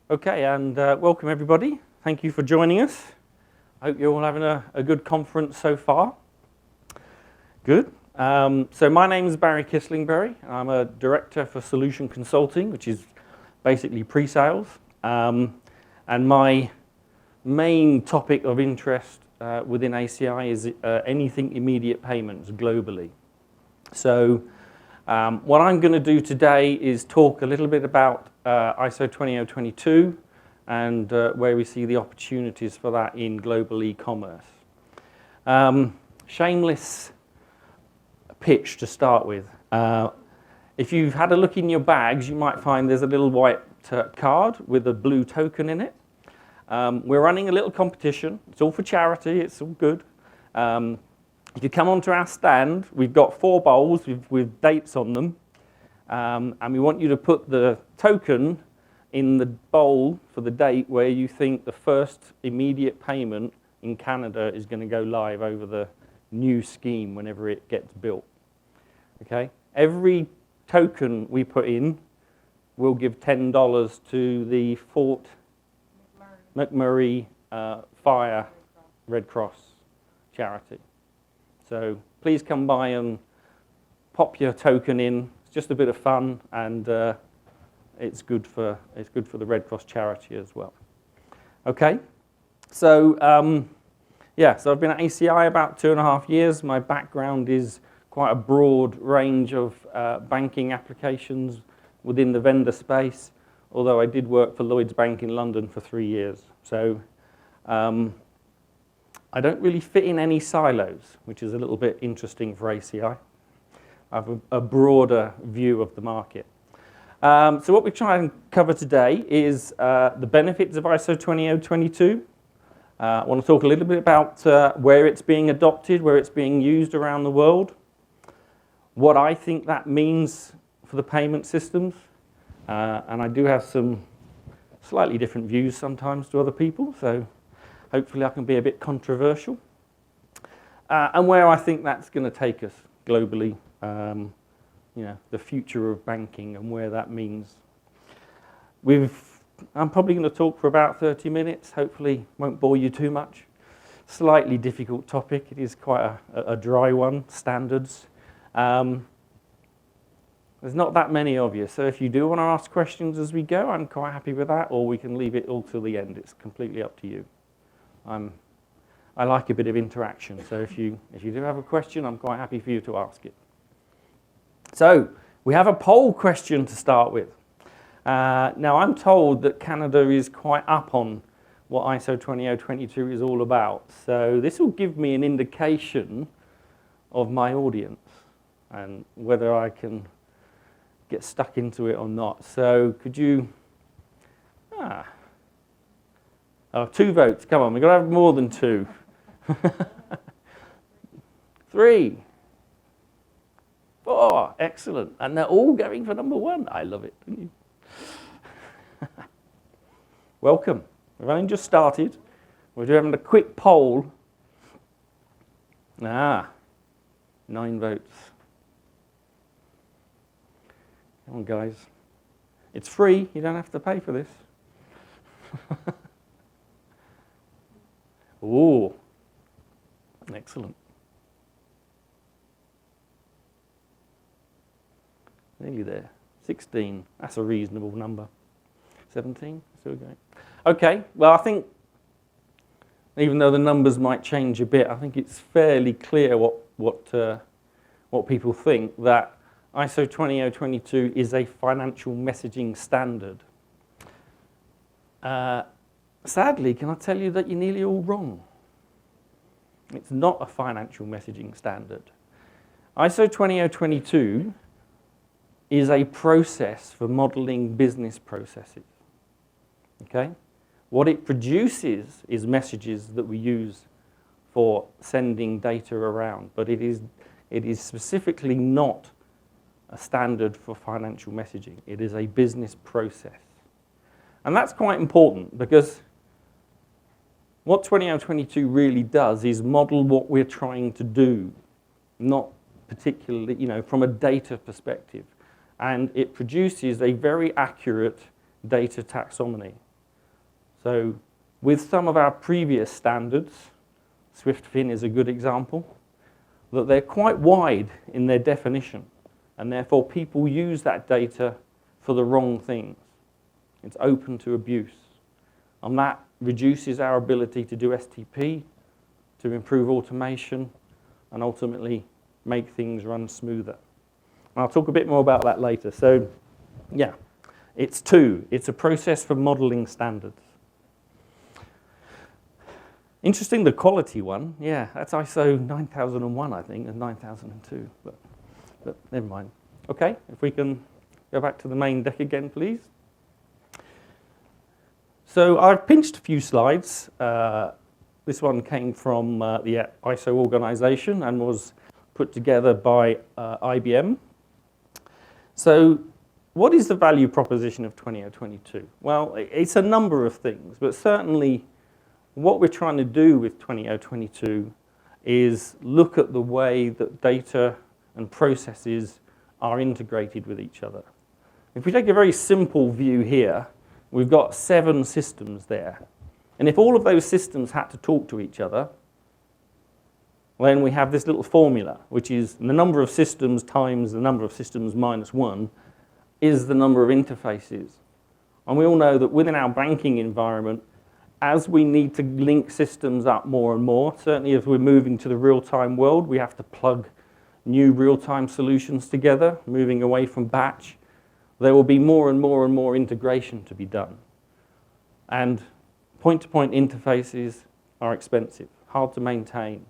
Okay, and welcome everybody. Thank you for joining us. I hope you're all having a good conference so far. Good. So my name is Barry Kislingbury. I'm a director for solution consulting, which is basically pre-sales. And my main topic of interest within ACI is anything immediate payments globally. So what I'm going to do today is talk a little bit about ISO 20022 and where we see the opportunities for that in global e-commerce. Shameless pitch to start with. If you've had a look in your bags, you might find there's a little white card with a blue token in it. We're running a little competition. It's all for charity. It's all good. If you come onto our stand, we've got 4 bowls with dates on them, and we want you to put the token in the bowl for the date where you think the first immediate payment in Canada is going to go live over the new scheme whenever it gets built. Okay? Every token we put in will give $10 to the Fort McMurray Fire Red Cross charity. So please come by and pop your token in. It's just a bit of fun, and it's good for the Red Cross charity as well. Okay, so so I've been at ACI about 2.5 years. My background is quite a broad range of banking applications within the vendor space. Although I did work for Lloyds Bank in London for 3 years, so. I don't really fit in any silos, which is a little bit interesting for ACI. I have a broader view of the market. So what we try and cover today is the benefits of ISO 20022. I want to talk a little bit about where it's being adopted, where it's being used around the world, what I think that means for the payment systems, and I do have some slightly different views sometimes to other people, so hopefully I can be a bit controversial. And where I think that's going to take us globally, the future of banking and where that means. I'm probably going to talk for about 30 minutes, hopefully won't bore you too much. Slightly difficult topic, it is quite a dry one, standards. There's not that many of you, so if you do want to ask questions as we go, I'm quite happy with that, or we can leave it all till the end. It's completely up to you. I like a bit of interaction, so if you do have a question, I'm quite happy for you to ask it. So we have a poll question to start with. Now I'm told that Canada is quite up on what ISO 20022 is all about, so this will give me an indication of my audience and whether I can get stuck into it or not. So could you... 2 votes, come on, we've got to have more than 2. 3. 4, excellent. And they're all going for number 1. I love it, don't you? Welcome. We've only just started. We're having a quick poll. 9 votes. Come on, guys. It's free, you don't have to pay for this. Oh, excellent. Nearly there. 16, that's a reasonable number. 17, still going. Okay, well I think, even though the numbers might change a bit, I think it's fairly clear what people think, that ISO 20022 is a financial messaging standard. Sadly, can I tell you that you're nearly all wrong? It's not a financial messaging standard. ISO 20022 is a process for modeling business processes. Okay? What it produces is messages that we use for sending data around, but it is specifically not a standard for financial messaging. It is a business process. And that's quite important because what 20022 really does is model what we're trying to do, not particularly, from a data perspective. And it produces a very accurate data taxonomy. So with some of our previous standards, SwiftFin is a good example, that they're quite wide in their definition, and therefore people use that data for the wrong things. It's open to abuse. And that reduces our ability to do STP, to improve automation, and ultimately make things run smoother. And I'll talk a bit more about that later. So, yeah, it's two. It's a process for modeling standards. Interesting, the quality one. Yeah, that's ISO 9001, I think, and 9002. But never mind. Okay, if we can go back to the main deck again, please. So I've pinched a few slides. This one came from the ISO organization and was put together by IBM. So what is the value proposition of 20022? Well, it's a number of things, but certainly what we're trying to do with 20022 is look at the way that data and processes are integrated with each other. If we take a very simple view here, we've got 7 systems there. And if all of those systems had to talk to each other, then we have this little formula, which is the number of systems times the number of systems minus 1 is the number of interfaces. And we all know that within our banking environment, as we need to link systems up more and more, certainly as we're moving to the real-time world, we have to plug new real-time solutions together, moving away from batch. There will be more and more and more integration to be done. And point-to-point interfaces are expensive, hard to maintain.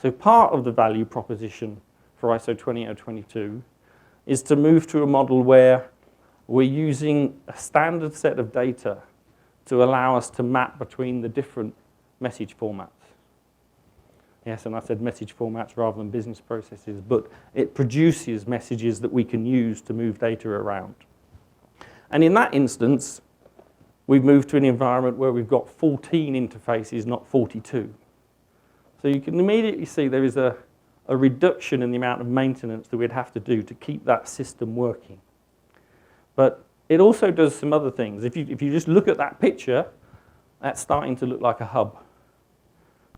So part of the value proposition for ISO 20022 is to move to a model where we're using a standard set of data to allow us to map between the different message formats. Yes, and I said message formats rather than business processes, but it produces messages that we can use to move data around. And in that instance, we've moved to an environment where we've got 14 interfaces, not 42. So you can immediately see there is a reduction in the amount of maintenance that we'd have to do to keep that system working. But it also does some other things. If you just look at that picture, that's starting to look like a hub.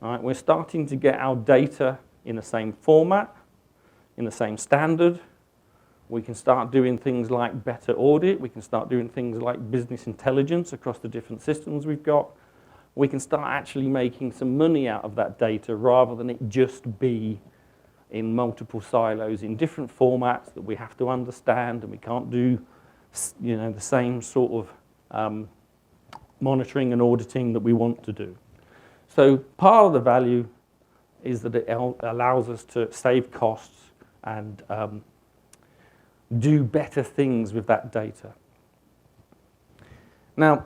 All right, we're starting to get our data in the same format, in the same standard. We can start doing things like better audit. We can start doing things like business intelligence across the different systems we've got. We can start actually making some money out of that data rather than it just be in multiple silos in different formats that we have to understand, and we can't do, you know, the same sort of monitoring and auditing that we want to do. So part of the value is that it allows us to save costs and do better things with that data. Now,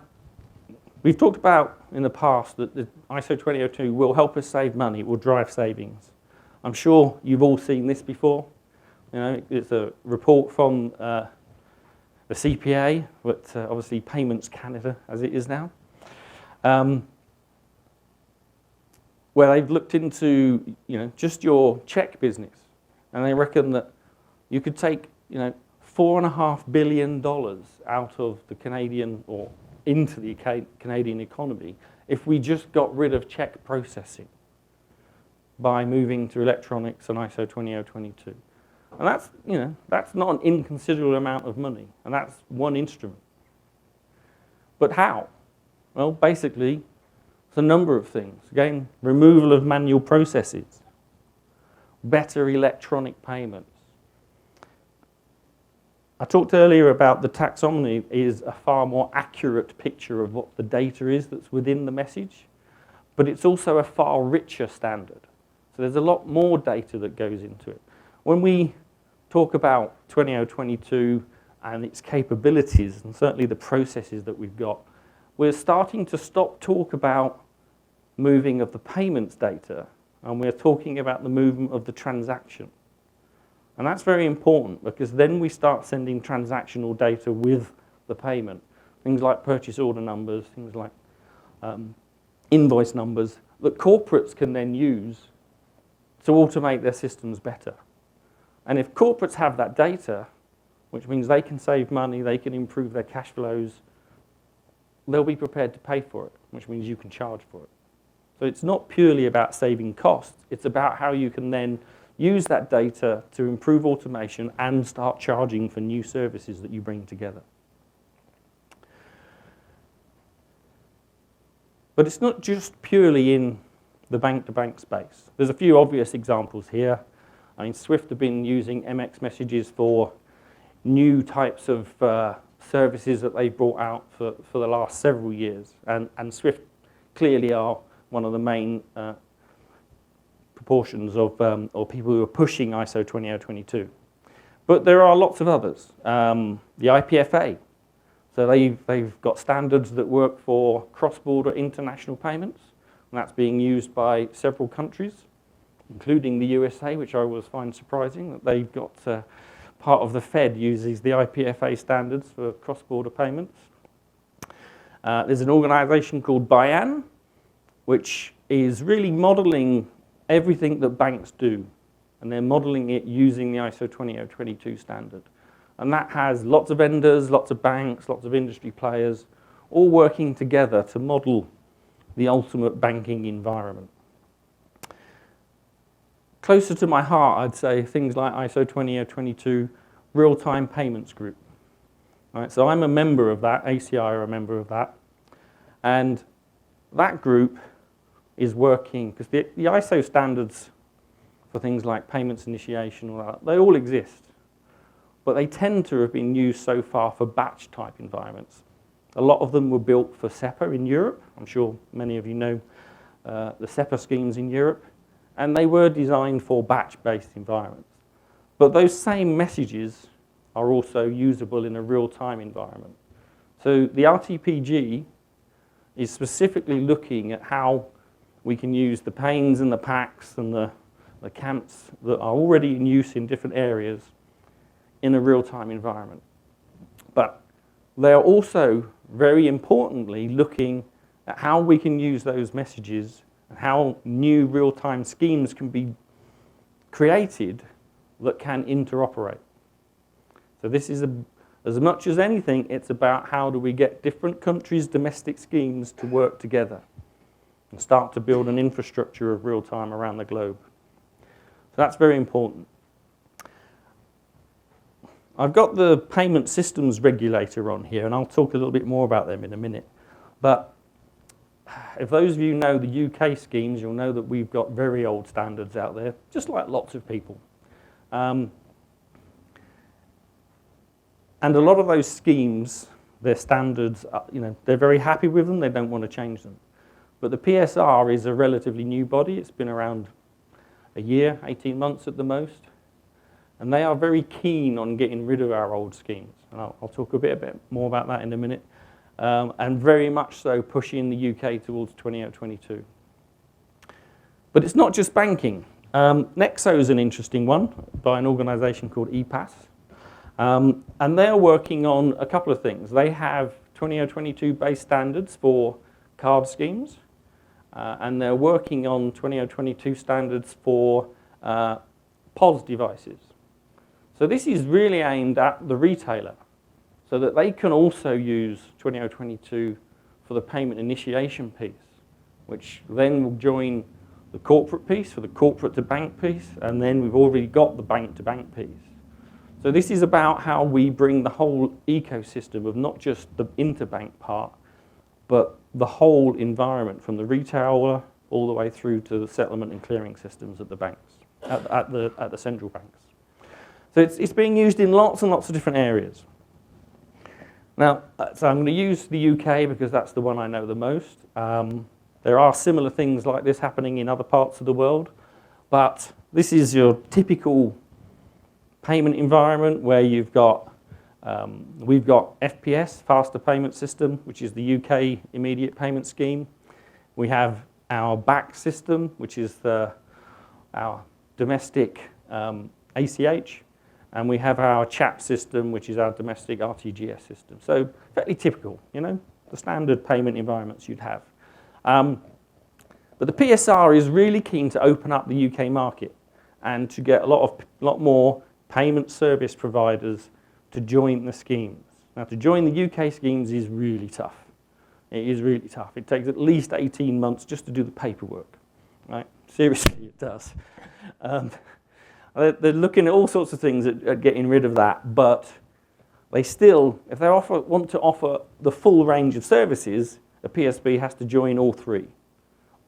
we've talked about in the past that the ISO 20022 will help us save money, it will drive savings. I'm sure you've all seen this before. You know, it's a report from the CPA, but obviously Payments Canada as it is now, where they've looked into, you know, just your check business, and they reckon that you could take, you know, $4.5 billion out of the Canadian or into the Canadian economy if we just got rid of check processing by moving to electronics and ISO 20022. And that's, you know, that's not an inconsiderable amount of money, and that's one instrument. But how? Well, basically, it's a number of things. Again, removal of manual processes, better electronic payments. I talked earlier about the taxonomy is a far more accurate picture of what the data is that's within the message, but it's also a far richer standard. So there's a lot more data that goes into it. When we talk about 20022 and its capabilities, and certainly the processes that we've got, we're starting to stop talk about moving of the payments data, and we're talking about the movement of the transaction. And that's very important, because then we start sending transactional data with the payment. Things like purchase order numbers, things like invoice numbers, that corporates can then use to automate their systems better. And if corporates have that data, which means they can save money, they can improve their cash flows, they'll be prepared to pay for it, which means you can charge for it. So it's not purely about saving costs, it's about how you can then use that data to improve automation and start charging for new services that you bring together. But it's not just purely in the bank-to-bank space. There's a few obvious examples here. I mean, Swift have been using MX messages for new types of services that they've brought out for the last several years. And Swift clearly are one of the main proportions of or people who are pushing ISO 20022. But there are lots of others. The IPFA. So they've got standards that work for cross-border international payments, and that's being used by several countries, including the USA, which I always find surprising, that they've got part of the Fed uses the IPFA standards for cross-border payments. There's an organization called BIAN, which is really modeling everything that banks do, and they're modeling it using the ISO 20022 standard. And that has lots of vendors, lots of banks, lots of industry players, all working together to model the ultimate banking environment. Closer to my heart, I'd say things like ISO 20022 Real-Time Payments Group. Right, so I'm a member of that, ACI are a member of that, and that group is working, because the ISO standards for things like payments initiation, all that, they all exist. But they tend to have been used so far for batch type environments. A lot of them were built for SEPA in Europe. I'm sure many of you know the SEPA schemes in Europe. And they were designed for batch-based environments. But those same messages are also usable in a real-time environment. So the RTPG is specifically looking at how we can use the panes and the packs and the camps that are already in use in different areas in a real-time environment. But they are also, very importantly, looking at how we can use those messages and how new real-time schemes can be created that can interoperate. So this is, as much as anything, it's about how do we get different countries' domestic schemes to work together and start to build an infrastructure of real-time around the globe. So that's very important. I've got the payment systems regulator on here, and I'll talk a little bit more about them in a minute. But if those of you know the UK schemes, you'll know that we've got very old standards out there, just like lots of people. And a lot of those schemes, their standards, they're very happy with them, they don't want to change them. But the PSR is a relatively new body. It's been around a year, 18 months at the most. And they are very keen on getting rid of our old schemes. And I'll talk a bit more about that in a minute. And very much so pushing the UK towards 20022. But it's not just banking. Nexo is an interesting one by an organization called EPAS. And they're working on a couple of things. They have 20022 based standards for card schemes. And they're working on 20022 standards for POS devices. So this is really aimed at the retailer, so that they can also use 20022 for the payment initiation piece, which then will join the corporate piece for the corporate to bank piece, and then we've already got the bank to bank piece. So this is about how we bring the whole ecosystem of not just the interbank part, but the whole environment from the retailer all the way through to the settlement and clearing systems at the banks, at the central banks. So it's being used in lots and lots of different areas. Now, so I'm going to use the UK because that's the one I know the most. There are similar things like this happening in other parts of the world, but this is your typical payment environment where you've got, we've got FPS, Faster Payment System, which is the UK immediate payment scheme. We have our BAC system, which is our domestic ACH. And we have our CHAP system, which is our domestic RTGS system. So fairly typical, the standard payment environments you'd have. But the PSR is really keen to open up the UK market and to get a lot more payment service providers to join the schemes. Now, to join the UK schemes is really tough. It is really tough. It takes at least 18 months just to do the paperwork, right? Seriously, it does. They're looking at all sorts of things at getting rid of that, but they still, if they want to offer the full range of services, a PSB has to join all three,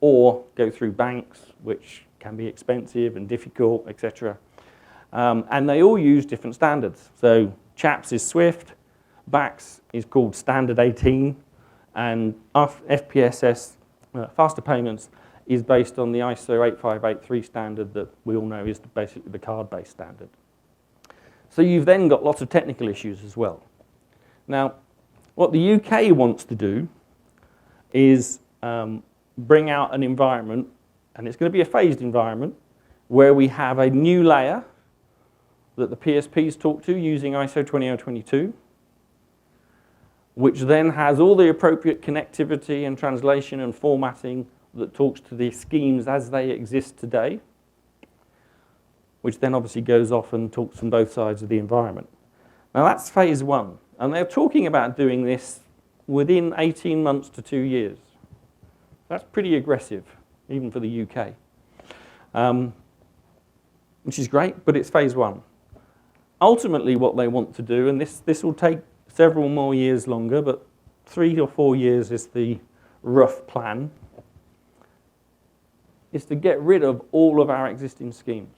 or go through banks, which can be expensive and difficult, etc. And they all use different standards. So CHAPS is Swift, BACS is called Standard 18, and FPSS, Faster Payments, is based on the ISO 8583 standard that we all know is basically the card-based standard. So you've then got lots of technical issues as well. Now, what the UK wants to do is bring out an environment, and it's going to be a phased environment, where we have a new layer that the PSPs talk to using ISO 20022, which then has all the appropriate connectivity and translation and formatting that talks to the schemes as they exist today, which then obviously goes off and talks from both sides of the environment. Now that's phase one, and they're talking about doing this within 18 months to 2 years. That's pretty aggressive, even for the UK, which is great, but it's phase one. Ultimately what they want to do, and this will take several more years longer, but 3 or 4 years is the rough plan, is to get rid of all of our existing schemes.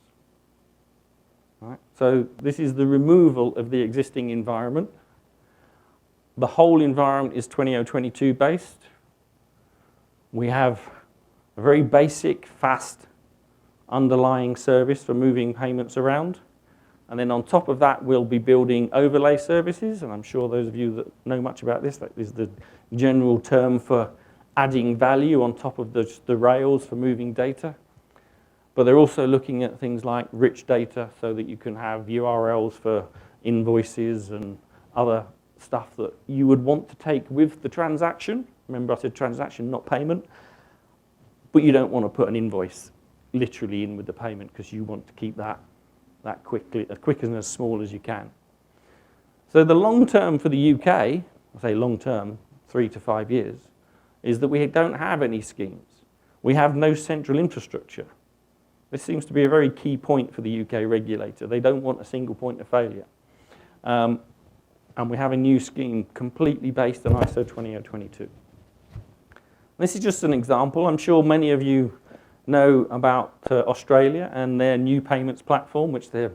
Right? So this is the removal of the existing environment. The whole environment is 20022 based. We have a very basic, fast underlying service for moving payments around. And then on top of that, we'll be building overlay services. And I'm sure those of you that know much about this, that is the general term for adding value on top of the rails for moving data. But they're also looking at things like rich data so that you can have URLs for invoices and other stuff that you would want to take with the transaction. Remember, I said transaction, not payment. But you don't want to put an invoice literally in with the payment because you want to keep that quick and as small as you can. So the long term for the UK, I say long term, 3 to 5 years, is that we don't have any schemes. We have no central infrastructure. This seems to be a very key point for the UK regulator. They don't want a single point of failure. And we have a new scheme completely based on ISO 20022. This is just an example. I'm sure many of you know about Australia and their new payments platform, which they're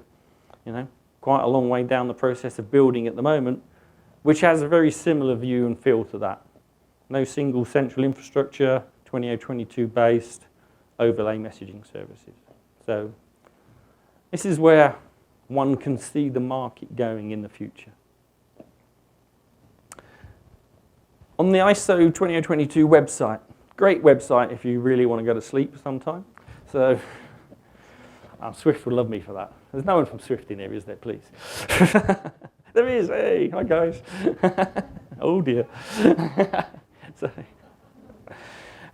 quite a long way down the process of building at the moment, which has a very similar view and feel to that. No single central infrastructure, 20022 based, overlay messaging services. So this is where one can see the market going in the future. On the ISO 20022 website, great website if you really want to go to sleep sometime. So Swift would love me for that. There's no one from Swift in here, is there, please? There is. Hey, hi guys. Oh dear. So,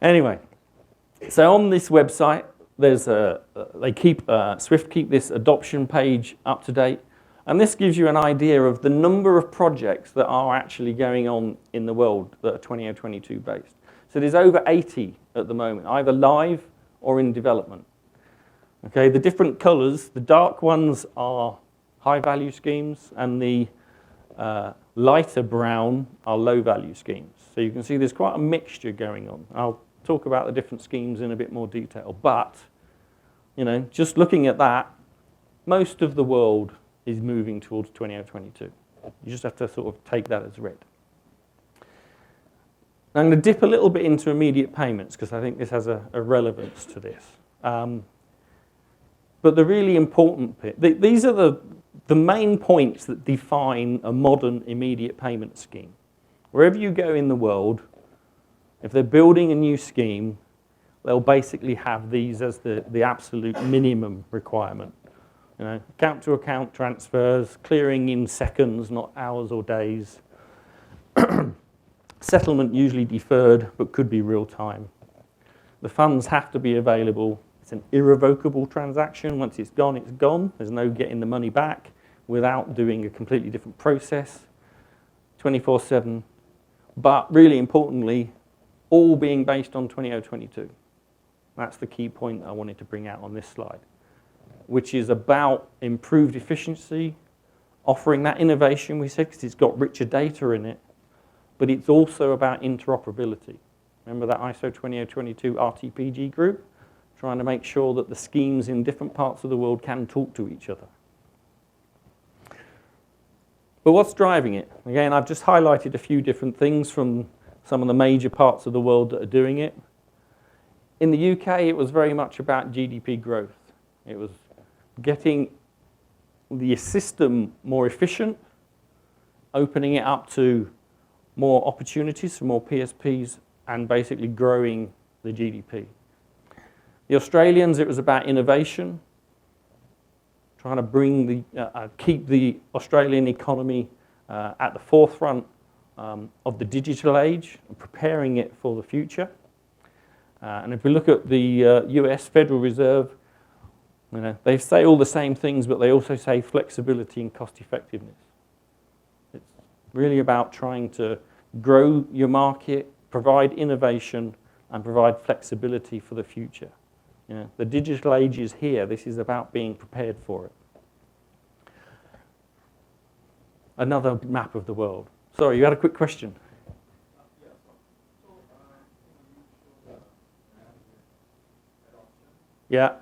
anyway, so on this website, there's Swift keep this adoption page up to date, and this gives you an idea of the number of projects that are actually going on in the world that are 20022 based. So there's over 80 at the moment, either live or in development. Okay, the different colours, the dark ones are high-value schemes, and the lighter brown are low-value schemes. So you can see there's quite a mixture going on. I'll talk about the different schemes in a bit more detail, but just looking at that, most of the world is moving towards 20022. You just have to sort of take that as read. Now I'm going to dip a little bit into immediate payments because I think this has a relevance to this. But the really important bit, these are the main points that define a modern immediate payment scheme. Wherever you go in the world, if they're building a new scheme, they'll basically have these as the absolute minimum requirement. Account-to-account transfers, clearing in seconds, not hours or days. Settlement usually deferred, but could be real time. The funds have to be available. It's an irrevocable transaction. Once it's gone, it's gone. There's no getting the money back without doing a completely different process. 24/7. but really importantly, all being based on 2022. That's the key point I wanted to bring out on this slide, which is about improved efficiency, offering that innovation, we said, because it's got richer data in it, but it's also about interoperability. Remember that ISO 20022 RTPG group? Trying to make sure that the schemes in different parts of the world can talk to each other. But what's driving it? Again, I've just highlighted a few different things from some of the major parts of the world that are doing it. In the UK, it was very much about GDP growth. It was getting the system more efficient, opening it up to more opportunities for more PSPs, and basically growing the GDP. The Australians, it was about innovation, trying to bring keep the Australian economy at the forefront of the digital age, and preparing it for the future. And if we look at the US Federal Reserve, they say all the same things, but they also say flexibility and cost effectiveness. It's really about trying to grow your market, provide innovation, and provide flexibility for the future. The digital age is here. This is about being prepared for it. Another map of the world. Sorry, you had a quick question. Yeah.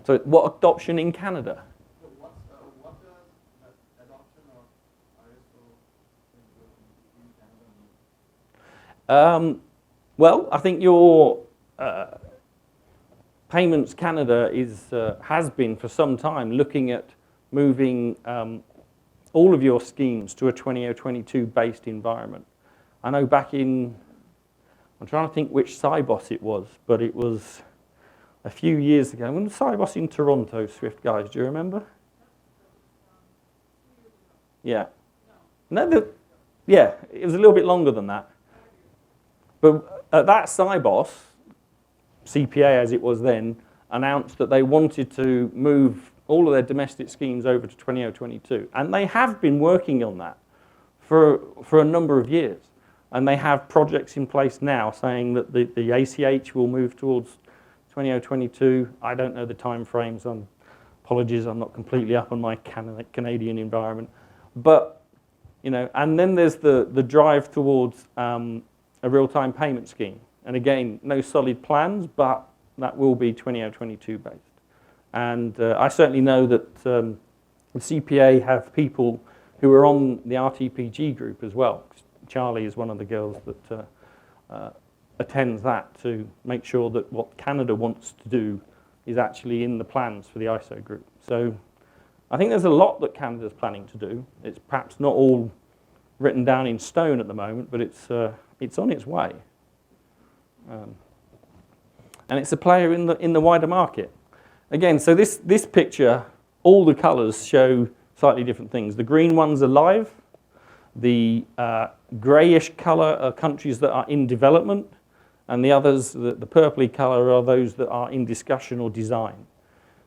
So what adoption in Canada? What does adoption of ISO in Canada mean? Well, I think your Payments Canada has been for some time looking at moving all of your schemes to a 2022 based environment. I know back in, I'm trying to think which Cybos it was, but it was a few years ago. When was Cybos in Toronto, Swift guys? Do you remember? Yeah. No, yeah, it was a little bit longer than that. But at that Cybos, CPA as it was then, announced that they wanted to move all of their domestic schemes over to 2022. And they have been working on that for a number of years. And they have projects in place now saying that the ACH will move towards 2022. I don't know the time frames. Apologies, I'm not completely up on my Canadian environment. But, and then there's the drive towards a real-time payment scheme. And again, no solid plans, but that will be 2022 based. And I certainly know that the CPA have people who are on the RTPG group as well. Charlie is one of the girls that attends that to make sure that what Canada wants to do is actually in the plans for the ISO group. So I think there's a lot that Canada's planning to do. It's perhaps not all written down in stone at the moment, but it's on its way. And it's a player in the wider market. Again, so this picture, all the colours show slightly different things. The green ones are live. The greyish colour are countries that are in development, and the others, the purpley colour, are those that are in discussion or design.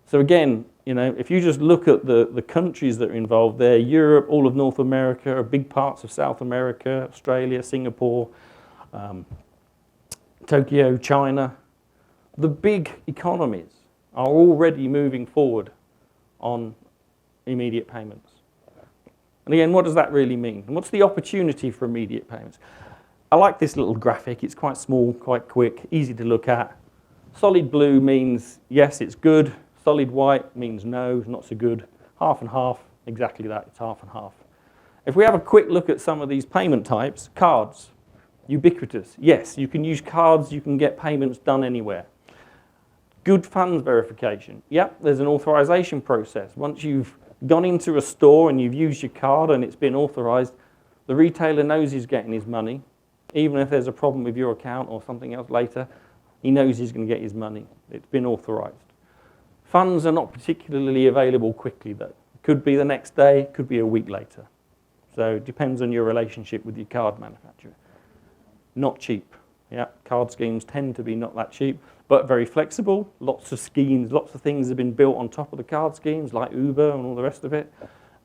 So again, if you just look at the countries that are involved there, Europe, all of North America, big parts of South America, Australia, Singapore, Tokyo, China, the big economies are already moving forward on immediate payments. And again, what does that really mean? And what's the opportunity for immediate payments? I like this little graphic. It's quite small, quite quick, easy to look at. Solid blue means yes, it's good. Solid white means no, not so good. Half and half, exactly that, it's half and half. If we have a quick look at some of these payment types, cards, ubiquitous. Yes, you can use cards, you can get payments done anywhere. Good funds verification. Yep, there's an authorization process. Once you've gone into a store and you've used your card and it's been authorized, the retailer knows he's getting his money. Even if there's a problem with your account or something else later, he knows he's going to get his money. It's been authorized. Funds are not particularly available quickly though. Could be the next day, could be a week later. So it depends on your relationship with your card manufacturer. Not cheap. Yeah, card schemes tend to be not that cheap, but very flexible. Lots of schemes, lots of things have been built on top of the card schemes, like Uber and all the rest of it.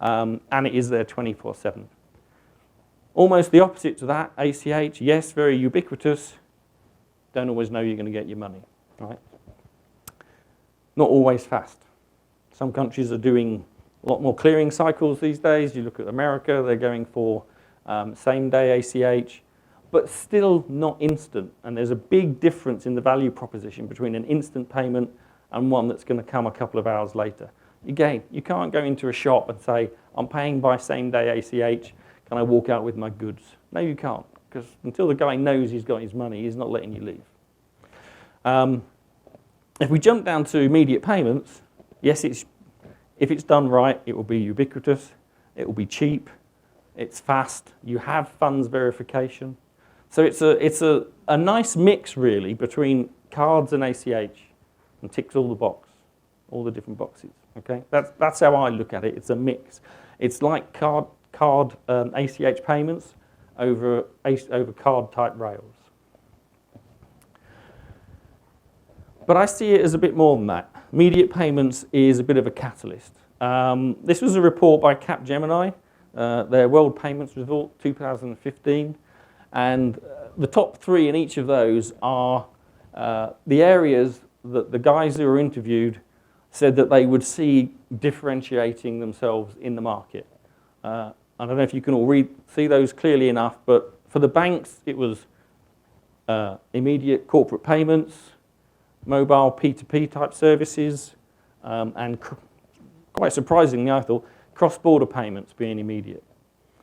and it is there 24/7. Almost the opposite to that, ACH, yes, very ubiquitous, don't always know you're going to get your money, right? Not always fast. Some countries are doing a lot more clearing cycles these days. You look at America, they're going for same-day ACH, but still not instant. And there's a big difference in the value proposition between an instant payment and one that's going to come a couple of hours later. Again, you can't go into a shop and say, I'm paying by same-day ACH, can I walk out with my goods? No, you can't, because until the guy knows he's got his money, he's not letting you leave. If we jump down to immediate payments, yes, if it's done right, it will be ubiquitous, it will be cheap, it's fast, you have funds verification. So it's a nice mix, really, between cards and ACH, and ticks all the different boxes. Okay, that's how I look at it. It's a mix. It's like card ACH payments over card type rails. But I see it as a bit more than that. Immediate payments is a bit of a catalyst. This was a report by Capgemini, their World Payments Report 2015, and the top 3 in each of those are the areas that the guys who were interviewed said that they would see differentiating themselves in the market. I don't know if you can all see those clearly enough, but for the banks, it was immediate corporate payments, mobile P2P type services, and quite surprisingly, I thought, cross-border payments being immediate.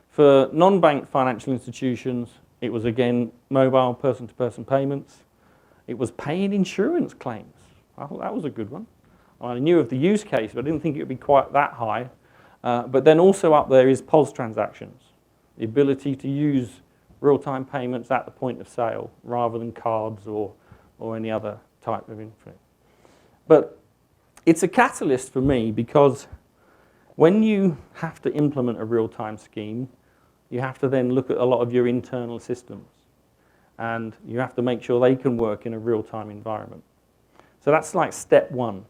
For non-bank financial institutions, it was again mobile person-to-person payments. It was paying insurance claims. I thought that was a good one. I knew of the use case, but I didn't think it would be quite that high. But then also up there is POS transactions, the ability to use real-time payments at the point of sale rather than cards or any other type of info. But it's a catalyst for me because when you have to implement a real-time scheme, you have to then look at a lot of your internal systems and you have to make sure they can work in a real-time environment. So that's like step 1.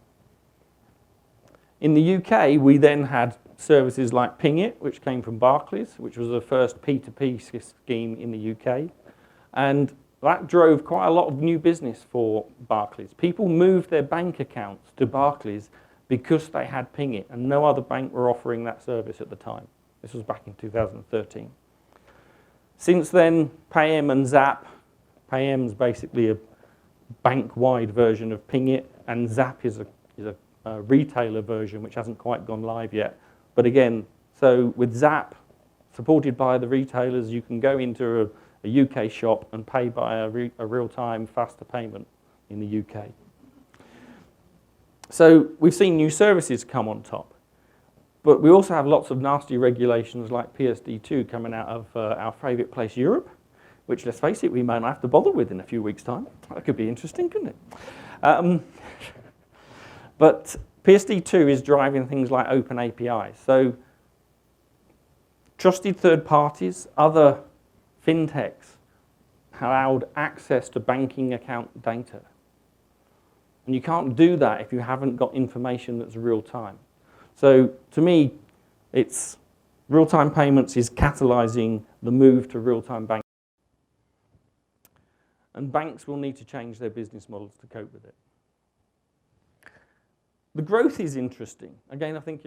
In the UK, we then had services like Ping It, which came from Barclays, which was the first P2P scheme in the UK. And that drove quite a lot of new business for Barclays. People moved their bank accounts to Barclays because they had Ping It, and no other bank were offering that service at the time. This was back in 2013. Since then, Payem and Zap. Payem's basically a bank-wide version of Ping It, and Zap is a retailer version which hasn't quite gone live yet. But again, so with Zap, supported by the retailers, you can go into a UK shop and pay by a real-time, faster payment in the UK. So we've seen new services come on top. But we also have lots of nasty regulations like PSD2 coming out of our favourite place, Europe, which, let's face it, we may not have to bother with in a few weeks' time. That could be interesting, couldn't it? But PSD2 is driving things like open APIs. So trusted third parties, other fintechs, allowed access to banking account data. And you can't do that if you haven't got information that's real time. So to me, it's real-time payments is catalyzing the move to real-time banking. And banks will need to change their business models to cope with it. The growth is interesting. Again, I think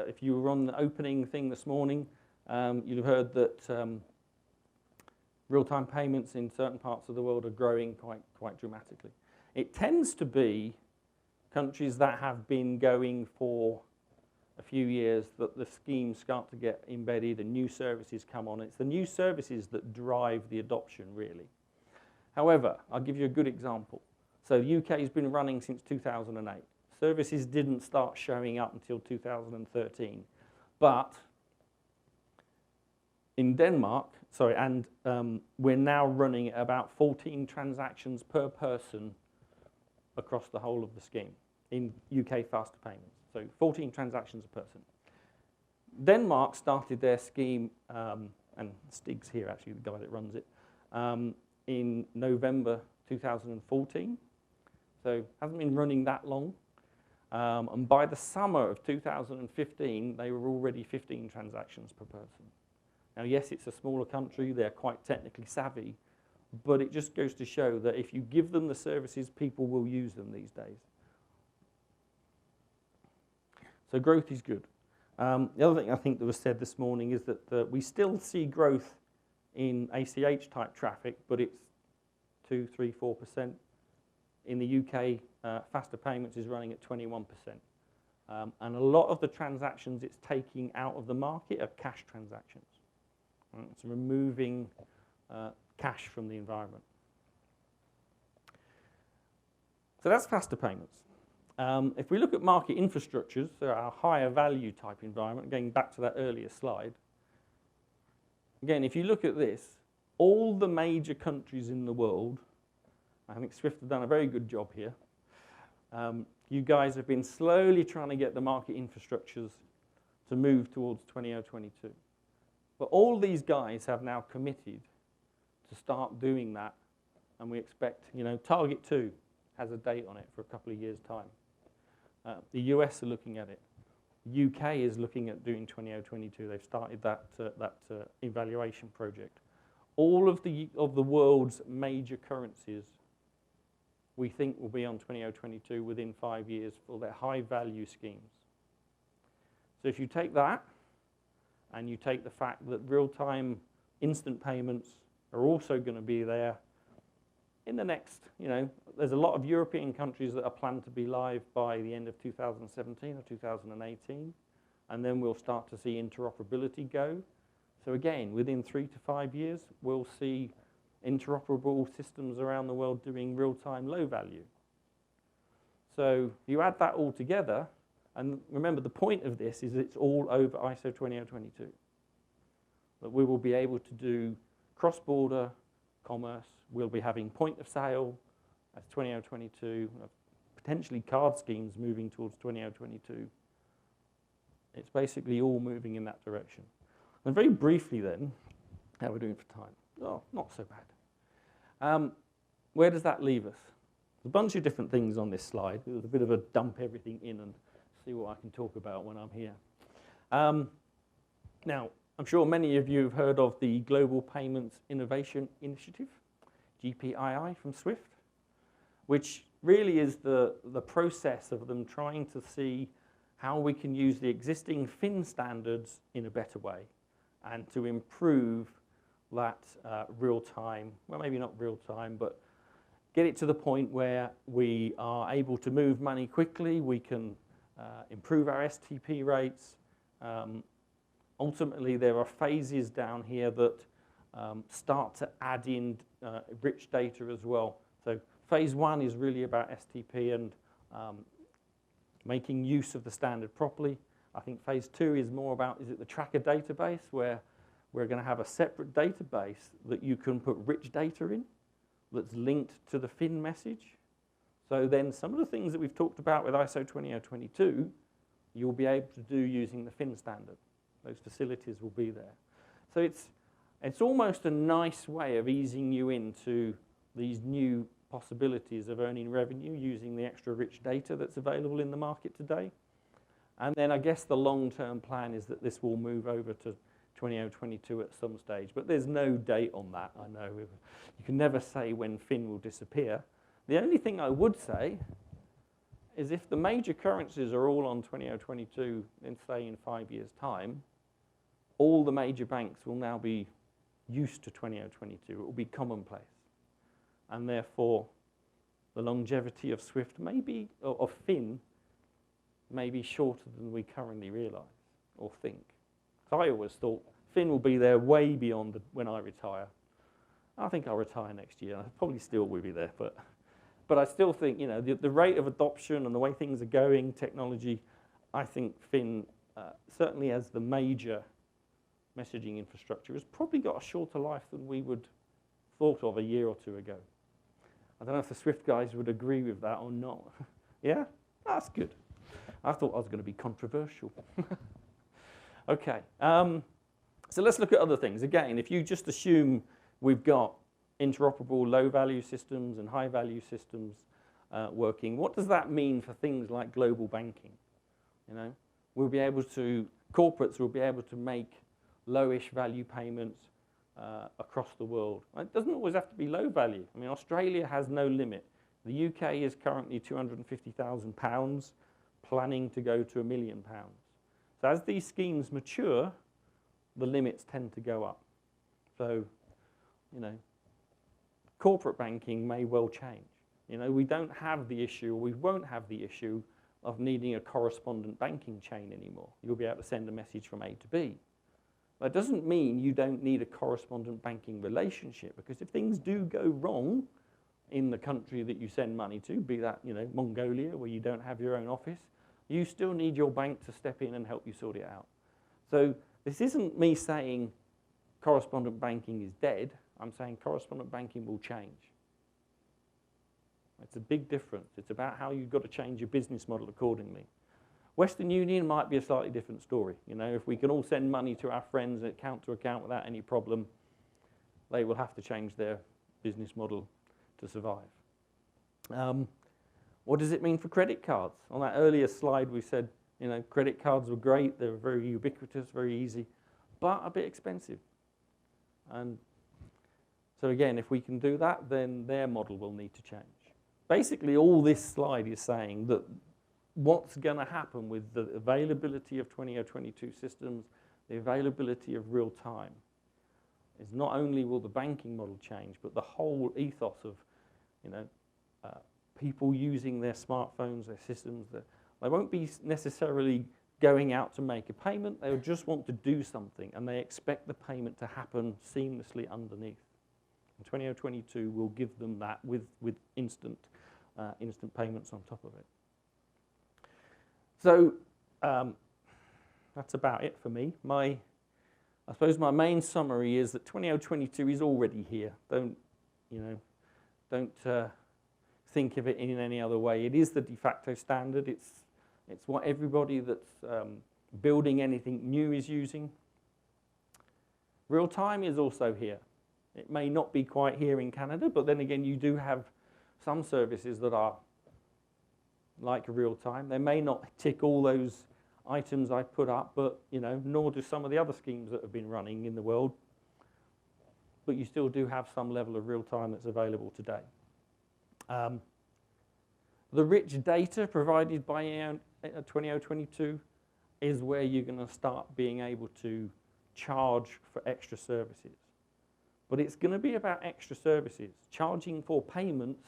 if you were on the opening thing this morning, you'd have heard that real-time payments in certain parts of the world are growing quite dramatically. It tends to be countries that have been going for a few years that the schemes start to get embedded and new services come on. It's the new services that drive the adoption, really. However, I'll give you a good example. So the UK has been running since 2008. Services didn't start showing up until 2013. But in Denmark, we're now running at about 14 transactions per person across the whole of the scheme in UK faster payments. So 14 transactions a person. Denmark started their scheme, and Stig's here actually, the guy that runs it, in November 2014. So hasn't been running that long. And by the summer of 2015, they were already 15 transactions per person. Now, yes, it's a smaller country, they're quite technically savvy, but it just goes to show that if you give them the services, people will use them these days. So growth is good. The other thing I think that was said this morning is that we still see growth in ACH type traffic, but it's 2, 3, 4%. In the UK, faster payments is running at 21%. And a lot of the transactions it's taking out of the market are cash transactions. It's removing cash from the environment. So that's faster payments. If we look at market infrastructures, so our higher value type environment, going back to that earlier slide, again, if you look at this, all the major countries in the world, I think Swift have done a very good job here. You guys have been slowly trying to get the market infrastructures to move towards 2022. But all these guys have now committed to start doing that, and we expect, Target 2 has a date on it for a couple of years' time. The US are looking at it. UK is looking at doing 2022. They've started that evaluation project. All of the world's major currencies, we think, will be on 2022 within 5 years for their high-value schemes. So if you take that, and you take the fact that real-time instant payments are also going to be there in the next, there's a lot of European countries that are planned to be live by the end of 2017 or 2018, and then we'll start to see interoperability go. So again, within 3 to 5 years, we'll see interoperable systems around the world doing real-time low value. So you add that all together, and remember the point of this is it's all over ISO 20022. That we will be able to do cross-border commerce, we'll be having point of sale as 2022, potentially card schemes moving towards 2022. It's basically all moving in that direction. And very briefly then, how we're doing for time. Oh, not so bad. Where does that leave us? There's a bunch of different things on this slide. It was a bit of a dump everything in and see what I can talk about when I'm here. Now, I'm sure many of you have heard of the Global Payments Innovation Initiative, GPII from Swift, which really is the process of them trying to see how we can use the existing FIN standards in a better way and to improve that real-time, well, maybe not real-time, but get it to the point where we are able to move money quickly, we can improve our STP rates. Ultimately, there are phases down here that start to add in rich data as well. So phase 1 is really about STP and making use of the standard properly. I think phase 2 is more about, is it the tracker database, where we're going to have a separate database that you can put rich data in that's linked to the FIN message. So then some of the things that we've talked about with ISO 20022, you'll be able to do using the FIN standard. Those facilities will be there. So it's almost a nice way of easing you into these new possibilities of earning revenue using the extra rich data that's available in the market today. And then I guess the long-term plan is that this will move over to 2022 at some stage. But there's no date on that, I know. You can never say when FIN will disappear. The only thing I would say is if the major currencies are all on 2022, then say in 5 years' time, all the major banks will now be used to 2022. It will be commonplace. And therefore, the longevity of SWIFT may be, or of FIN, may be shorter than we currently realise or think. So I always thought FIN will be there way beyond when I retire. I think I'll retire next year. I probably still will be there, but I still think, the rate of adoption and the way things are going, technology, I think FIN, certainly as the major messaging infrastructure, has probably got a shorter life than we would thought of a year or two ago. I don't know if the Swift guys would agree with that or not. Yeah? That's good. I thought I was going to be controversial. Okay. So let's look at other things. Again, if you just assume we've got interoperable low-value systems and high-value systems, working. What does that mean for things like global banking? You know, corporates will be able to make lowish value payments across the world. It doesn't always have to be low value. I mean, Australia has no limit. The UK is currently £250,000, planning to go to £1 million. So as these schemes mature, the limits tend to go up. So, you know, corporate banking may well change. You know, we don't have the issue, or we won't have the issue of needing a correspondent banking chain anymore. You'll be able to send a message from A to B. That doesn't mean you don't need a correspondent banking relationship, because if things do go wrong in the country that you send money to, be that, you know, Mongolia, where you don't have your own office, you still need your bank to step in and help you sort it out. So this isn't me saying correspondent banking is dead. I'm saying correspondent banking will change. It's a big difference. It's about how you've got to change your business model accordingly. Western Union might be a slightly different story. You know, if we can all send money to our friends account to account without any problem, they will have to change their business model to survive. What does it mean for credit cards? On that earlier slide, we said, you know, credit cards were great. They were very ubiquitous, very easy, but a bit expensive. And so again, if we can do that, then their model will need to change. Basically, all this slide is saying that what's going to happen with the availability of 2022 systems, the availability of real time, is not only will the banking model change, but the whole ethos of, you know, people using their smartphones, their systems. They won't be necessarily going out to make a payment. They'll just want to do something, and they expect the payment to happen seamlessly underneath. And 2022 will give them that with instant payments on top of it. So that's about it for me. I suppose my main summary is that 2022 is already here. Don't think of it in any other way. It is the de facto standard. It's what everybody that's building anything new is using. Real time is also here. It may not be quite here in Canada, but then again, you do have some services that are like real time. They may not tick all those items I put up, but you know, nor do some of the other schemes that have been running in the world. But you still do have some level of real time that's available today. The rich data provided by 2022 is where you're going to start being able to charge for extra services. But it's going to be about extra services. Charging for payments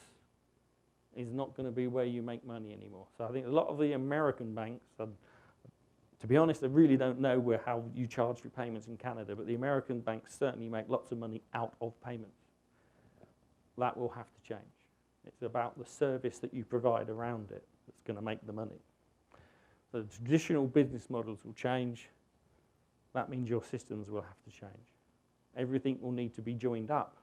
is not going to be where you make money anymore. So I think a lot of the American banks, to be honest, I really don't know how you charge for payments in Canada, but the American banks certainly make lots of money out of payments. That will have to change. It's about the service that you provide around it that's going to make the money. So the traditional business models will change. That means your systems will have to change. Everything will need to be joined up.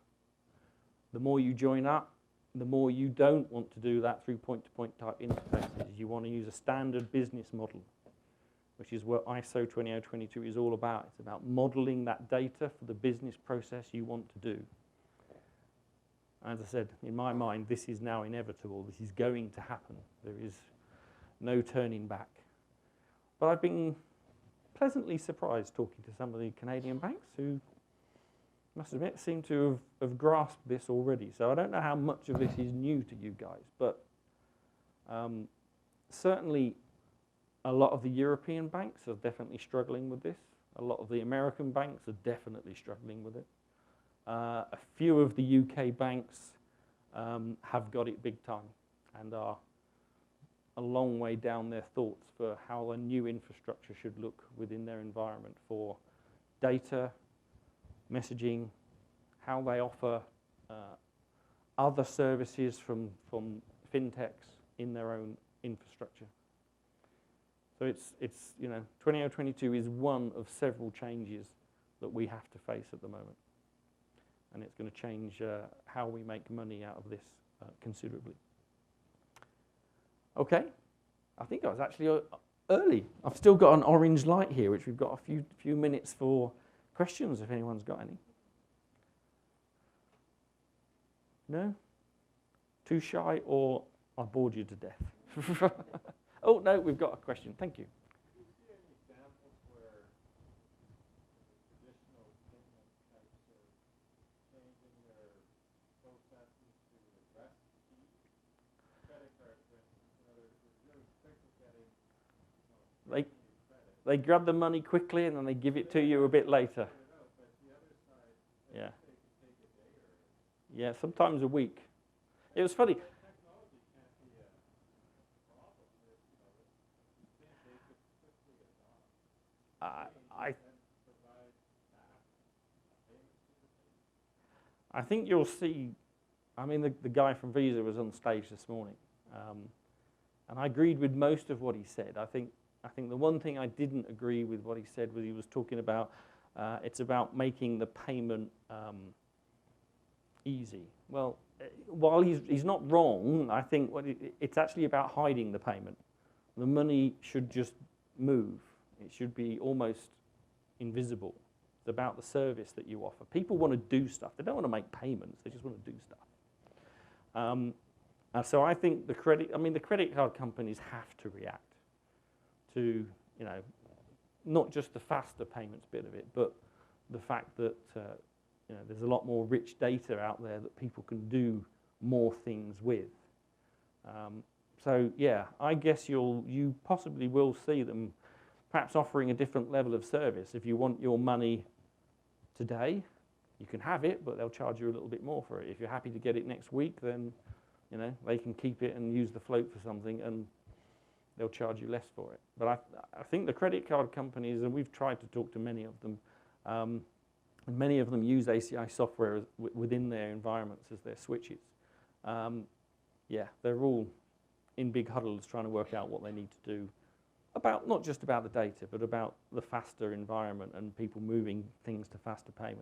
The more you join up, the more you don't want to do that through point-to-point type interfaces. You want to use a standard business model, which is what ISO 20022 is all about. It's about modeling that data for the business process you want to do. As I said, in my mind, this is now inevitable. This is going to happen. There is no turning back. But I've been pleasantly surprised talking to some of the Canadian banks who, I must admit, seem to have grasped this already. So I don't know how much of this is new to you guys, but certainly a lot of the European banks are definitely struggling with this. A lot of the American banks are definitely struggling with it. A few of the UK banks have got it big time and are a long way down their thoughts for how a new infrastructure should look within their environment for data, messaging, how they offer other services from fintechs in their own infrastructure. So it's 2022 is one of several changes that we have to face at the moment. And it's going to change how we make money out of this considerably. Okay, I think I was actually early. I've still got an orange light here, which we've got a few minutes for questions if anyone's got any. No? Too shy or I bored you to death. Oh, no, we've got a question. Thank you. Do you see any examples where traditional payment types are changing their processes to address fees? Credit card, for instance, they're really quick at getting They, credit. they grab the money quickly and then they give it to you a bit later. But the other side, Yeah. they can take a day or Yeah, sometimes a week. It was funny. technology can't be a problem. If, you think they could quickly adopt I and provide payments to the payment. I think you'll see. I mean, the guy from Visa was on stage this morning, and I agreed with most of what he said. I think the one thing I didn't agree with what he said was he was talking about it's about making the payment easy. Well, while he's not wrong, I think it's actually about hiding the payment. The money should just move. It should be almost invisible. It's about the service that you offer. People want to do stuff. They don't want to make payments. They just want to do stuff. So I think the credit card companies have to react to, not just the faster payments bit of it, but the fact that there's a lot more rich data out there that people can do more things with. So yeah, I guess you possibly will see them perhaps offering a different level of service. If you want your money today, you can have it, but they'll charge you a little bit more for it. If you're happy to get it next week, then they can keep it and use the float for something, and they'll charge you less for it. But I think the credit card companies, and we've tried to talk to many of them, and many of them use ACI software within their environments as their switches. Yeah, they're all in big huddles trying to work out what they need to do about, not just about the data, but about the faster environment and people moving things to faster payments.